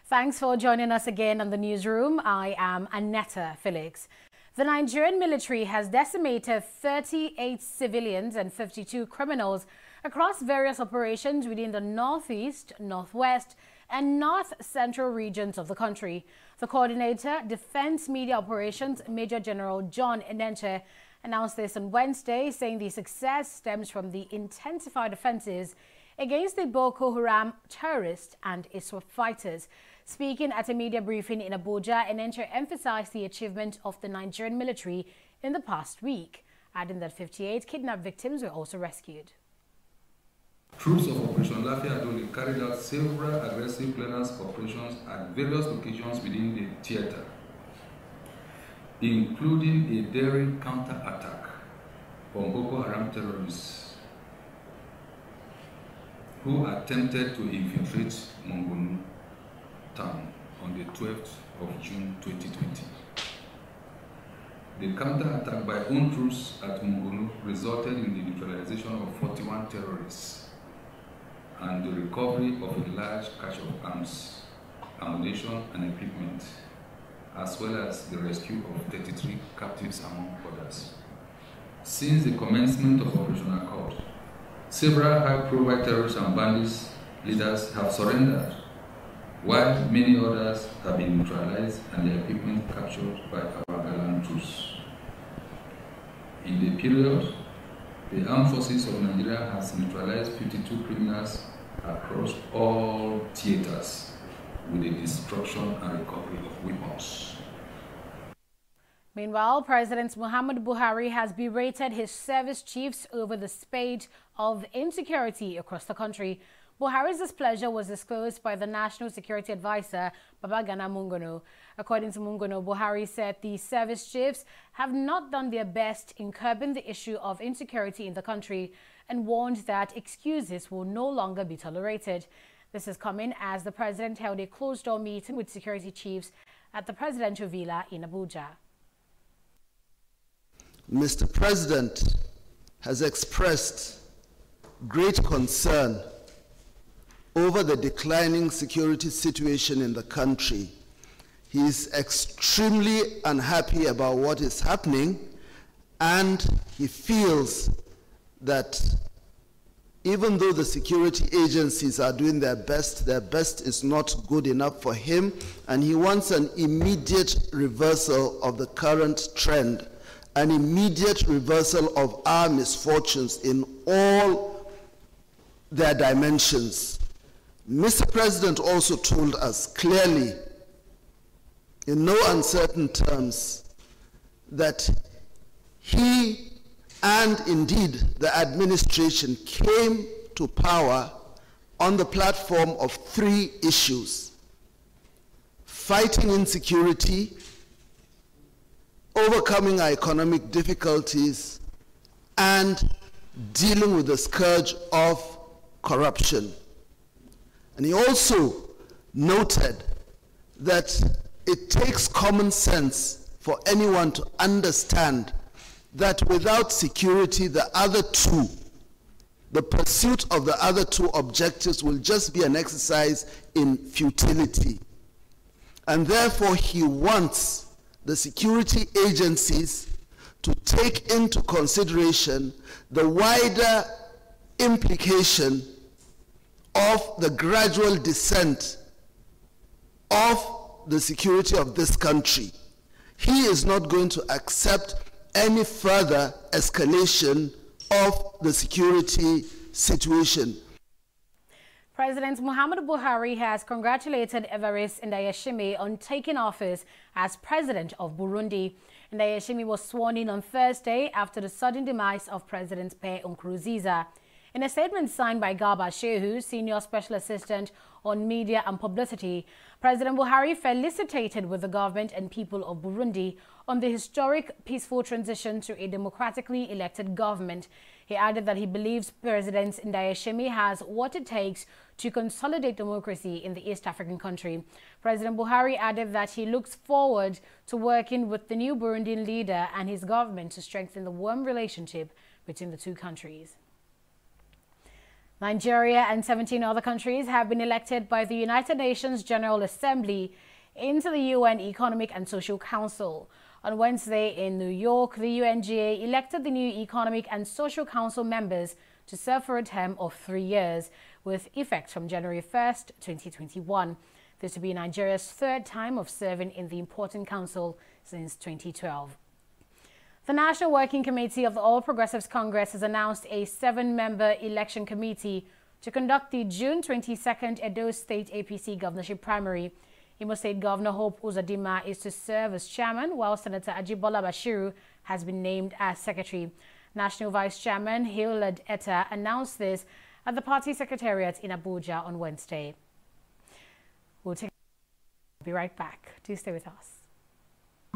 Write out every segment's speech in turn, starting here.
Thanks for joining us again on the newsroom. I am Annetta Felix. The Nigerian military has decimated 38 civilians and 52 criminals across various operations within the northeast, northwest, and north central regions of the country. The coordinator, Defense Media Operations, Major General John Enenche, announced this on Wednesday, saying the success stems from the intensified offensives against the Boko Haram terrorists and ISWAP fighters. Speaking at a media briefing in Abuja, Enenche emphasized the achievement of the Nigerian military in the past week, adding that 58 kidnapped victims were also rescued. Troops of Operation Lafia Dole carried out several aggressive clearance operations at various locations within the theater, including a daring counter-attack on Boko Haram terrorists who attempted to infiltrate Mongonu town on the 12th of June 2020. The counter-attack by own troops at Mongonu resulted in the neutralization of 41 terrorists and the recovery of a large cache of arms, ammunition and equipment, as well as the rescue of 33 captives among others. Since the commencement of Operation Accord, several high-profile terrorists and bandits leaders have surrendered, while many others have been neutralized and their equipment captured by our gallant troops. In the period, the Armed Forces of Nigeria has neutralized 52 criminals across all theaters with the destruction and recovery of weapons. Meanwhile, President Muhammadu Buhari has berated his service chiefs over the spate of insecurity across the country. Buhari's displeasure was disclosed by the National Security Advisor, Babagana Mungono. According to Mungono, Buhari said the service chiefs have not done their best in curbing the issue of insecurity in the country and warned that excuses will no longer be tolerated. This is coming as the president held a closed-door meeting with security chiefs at the presidential villa in Abuja. Mr. President has expressed great concern over the declining security situation in the country. He is extremely unhappy about what is happening, and he feels that even though the security agencies are doing their best is not good enough for him, and he wants an immediate reversal of the current trend, an immediate reversal of our misfortunes in all their dimensions. Mr. President also told us clearly, in no uncertain terms, that he and indeed the administration came to power on the platform of three issues: fighting insecurity, overcoming our economic difficulties, and dealing with the scourge of corruption. And he also noted that it takes common sense for anyone to understand that without security, the pursuit of the other two objectives will just be an exercise in futility. And therefore, he wants the security agencies to take into consideration the wider implication of the gradual descent of the security of this country. He is not going to accept any further escalation of the security situation. President Muhammadu Buhari has congratulated Evariste Ndayishimiye on taking office as president of Burundi. Ndayishimiye was sworn in on Thursday after the sudden demise of President Pierre Nkurunziza. In a statement signed by Garba Shehu, Senior Special Assistant on Media and Publicity, President Buhari felicitated with the government and people of Burundi on the historic peaceful transition to a democratically elected government. He added that he believes President Ndayishimiye has what it takes to consolidate democracy in the East African country. President Buhari added that he looks forward to working with the new Burundian leader and his government to strengthen the warm relationship between the two countries. Nigeria and 17 other countries have been elected by the United Nations General Assembly into the UN Economic and Social Council. On Wednesday in New York, the UNGA elected the new Economic and Social Council members to serve for a term of 3 years, with effect from January 1st, 2021. This will be Nigeria's third time of serving in the important council since 2012. The National Working Committee of the All Progressives Congress has announced a 7-member election committee to conduct the June 22nd Edo State APC governorship primary. Imo State Governor Hope Uzodinma is to serve as chairman, while Senator Ajibola Bashiru has been named as secretary. National Vice Chairman Hilad Etta announced this at the party secretariat in Abuja on Wednesday. We'll be right back. Do stay with us.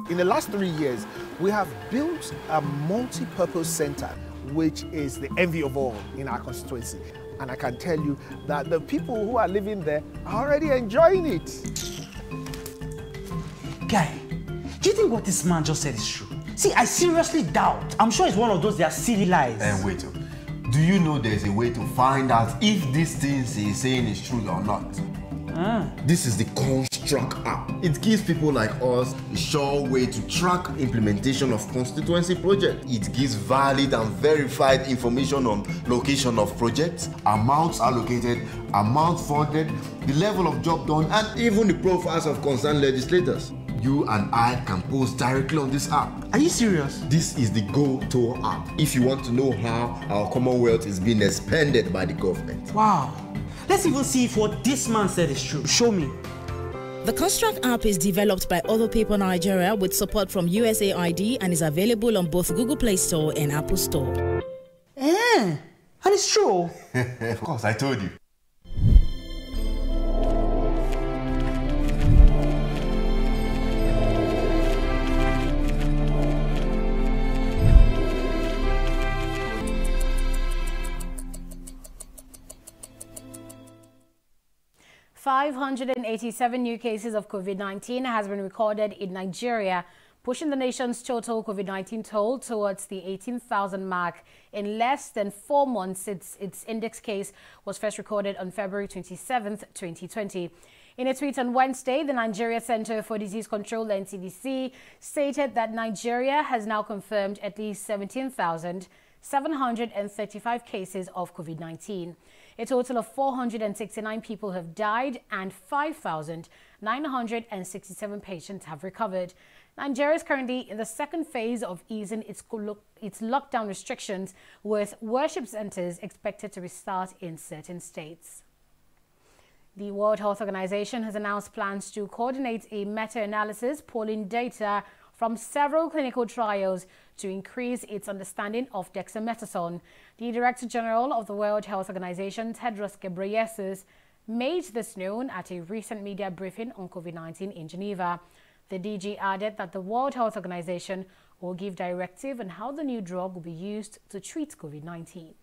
In the last 3 years, we have built a multi-purpose center, which is the envy of all in our constituency. And I can tell you that the people who are living there are already enjoying it. Guy, do you think what this man just said is true? See, I seriously doubt. I'm sure it's one of those their silly lies. And wait, do you know there's a way to find out if these things he's saying is true or not? This is the Construct app. It gives people like us a sure way to track implementation of constituency projects. It gives valid and verified information on location of projects, amounts allocated, amount funded, the level of job done, and even the profiles of concerned legislators. You and I can post directly on this app. Are you serious? This is the Go-To app if you want to know how our Commonwealth is being expanded by the government. Wow. Let's even see if what this man said is true. Show me. The Construct app is developed by Other People Nigeria with support from USAID and is available on both Google Play Store and Apple Store. And it's true. Of course, I told you. $587 new cases of COVID-19 has been recorded in Nigeria, pushing the nation's total COVID-19 toll towards the 18,000 mark in less than 4 months since its index case was first recorded on February 27, 2020. In a tweet on Wednesday, the Nigeria Center for Disease Control, NCDC, stated that Nigeria has now confirmed at least 17,735 cases of COVID-19. A total of 469 people have died and 5,967 patients have recovered. Nigeria is currently in the second phase of easing its lockdown restrictions, with worship centers expected to restart in certain states. The World Health Organization has announced plans to coordinate a meta-analysis pulling data from several clinical trials to increase its understanding of Dexamethasone. The Director General of the World Health Organization, Tedros Ghebreyesus, made this known at a recent media briefing on COVID-19 in Geneva. The DG added that the World Health Organization will give directive on how the new drug will be used to treat COVID-19.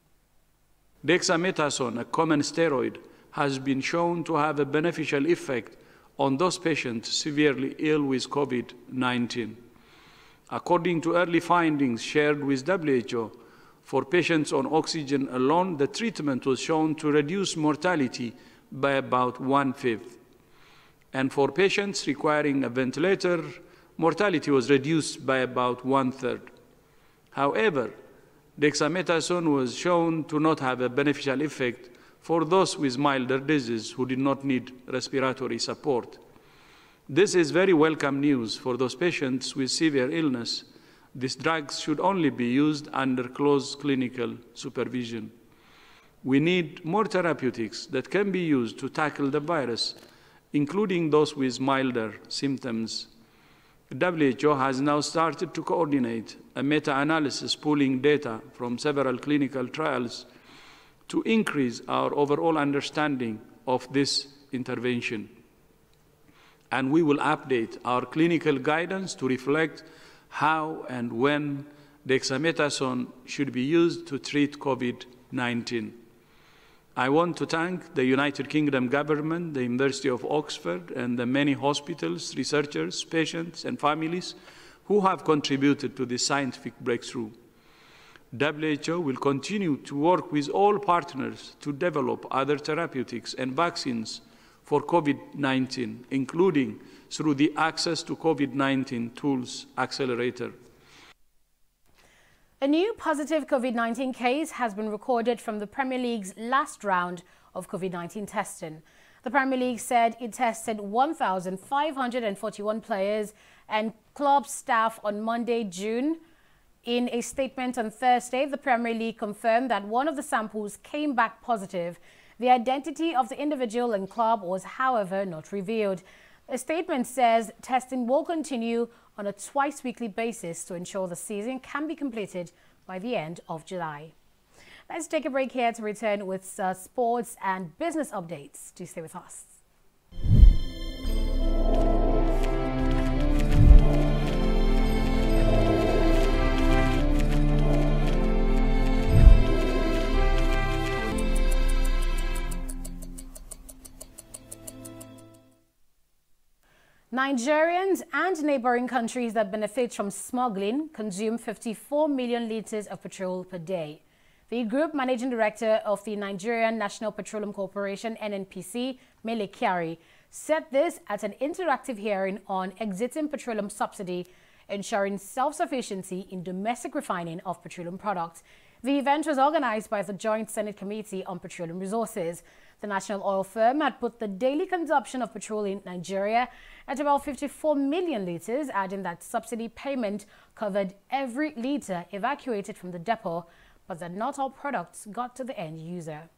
Dexamethasone, a common steroid, has been shown to have a beneficial effect on those patients severely ill with COVID-19. According to early findings shared with WHO, for patients on oxygen alone, the treatment was shown to reduce mortality by about 1/5. And for patients requiring a ventilator, mortality was reduced by about 1/3. However, dexamethasone was shown to not have a beneficial effect for those with milder disease who did not need respiratory support. This is very welcome news for those patients with severe illness. These drugs should only be used under close clinical supervision. We need more therapeutics that can be used to tackle the virus, including those with milder symptoms. WHO has now started to coordinate a meta-analysis pooling data from several clinical trials to increase our overall understanding of this intervention. And we will update our clinical guidance to reflect how and when dexamethasone should be used to treat COVID-19. I want to thank the United Kingdom government, the University of Oxford, and the many hospitals, researchers, patients, and families who have contributed to this scientific breakthrough. WHO will continue to work with all partners to develop other therapeutics and vaccines for COVID-19, including through the Access to COVID-19 Tools Accelerator. A new positive COVID-19 case has been recorded from the Premier League's last round of COVID-19 testing. The Premier League said it tested 1,541 players and club staff on Monday, June. In a statement on Thursday, the Premier League confirmed that one of the samples came back positive. The identity of the individual and club was, however, not revealed. A statement says testing will continue on a twice-weekly basis to ensure the season can be completed by the end of July. Let's take a break here to return with sports and business updates. Do stay with us. Nigerians and neighboring countries that benefit from smuggling consume 54 million litres of petrol per day. The Group Managing Director of the Nigerian National Petroleum Corporation, NNPC, Mele Kyari, said this at an interactive hearing on exiting petroleum subsidy, ensuring self-sufficiency in domestic refining of petroleum products. The event was organized by the Joint Senate Committee on Petroleum Resources. The national oil firm had put the daily consumption of petrol in Nigeria at about 54 million litres, adding that subsidy payment covered every litre evacuated from the depot, but that not all products got to the end user.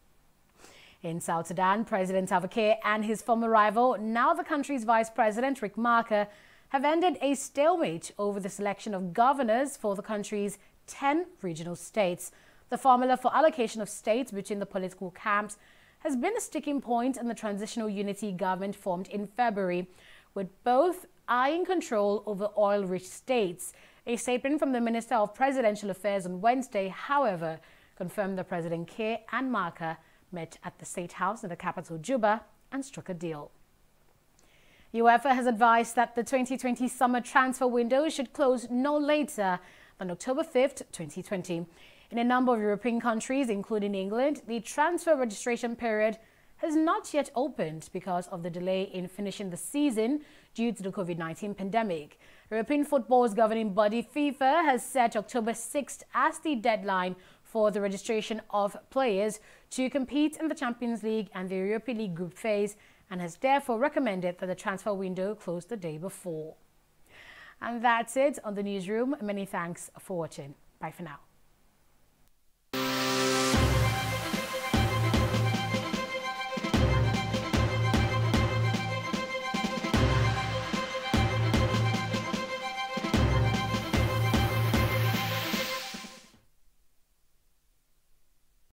In South Sudan, President Salva Kiir and his former rival, now the country's Vice President Riek Machar, have ended a stalemate over the selection of governors for the country's 10 regional states. The formula for allocation of states between the political camps has been a sticking point in the transitional unity government formed in February, with both eyeing control over oil-rich states. A statement from the Minister of Presidential Affairs on Wednesday, however, confirmed that President Kiir and Machar met at the State House in the capital, Juba, and struck a deal. UEFA has advised that the 2020 summer transfer window should close no later than October 5th, 2020. In a number of European countries, including England, the transfer registration period has not yet opened because of the delay in finishing the season due to the COVID-19 pandemic. European football's governing body, FIFA, has set October 6th as the deadline for the registration of players to compete in the Champions League and the Europa League group phase, and has therefore recommended that the transfer window close the day before. And that's it on the newsroom. Many thanks for watching. Bye for now.